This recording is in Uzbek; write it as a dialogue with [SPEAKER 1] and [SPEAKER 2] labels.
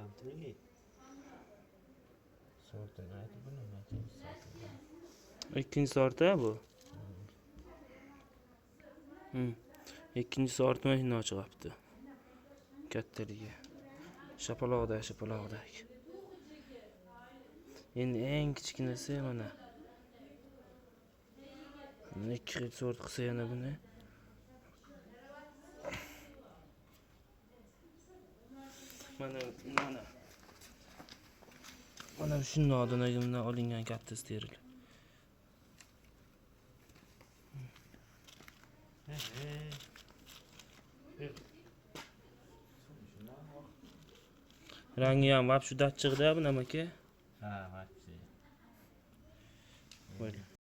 [SPEAKER 1] garantiligi. Sortini aytib buni nechanchi sorti?
[SPEAKER 2] Ikkinchi sorti bu. Ikkinchi sorti mana shunday chiqibdi. Kattaligi. Shapaloqda. Endi eng kichkinasi mana. Mana 2 xil sort qilsa yana buni. Mana shunday odamlarga olingan katta steril. Rangi ham vap shu dat chiqdi bu namaki.
[SPEAKER 1] Ha, vaqti.
[SPEAKER 2] Böyle.